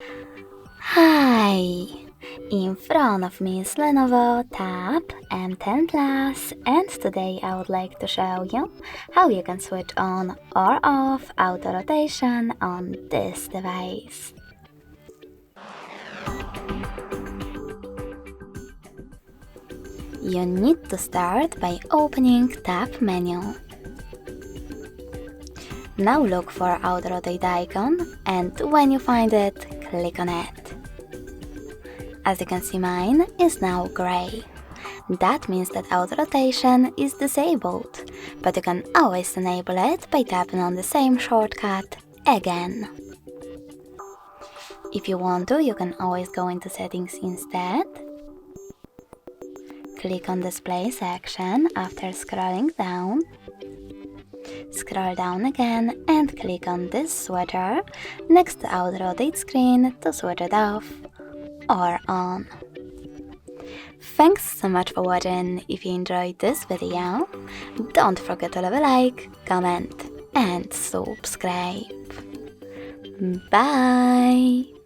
Hi! In front of me is Lenovo TAB M10 Plus, and today I would like to show you how you can switch on or off auto rotation on this device. You need to start by opening Tab menu. Now look for auto rotate icon, and when you find it, click on it. As you can see, mine is now gray. That means that auto rotation is disabled, but you can always enable it by tapping on the same shortcut again. If you want to, you can always go into settings instead. Click on display section after scrolling down. Scroll down again and click on this switcher next to auto rotate screen to switch it off or on. Thanks so much for watching. If you enjoyed this video, don't forget to leave a like, comment and subscribe. Bye!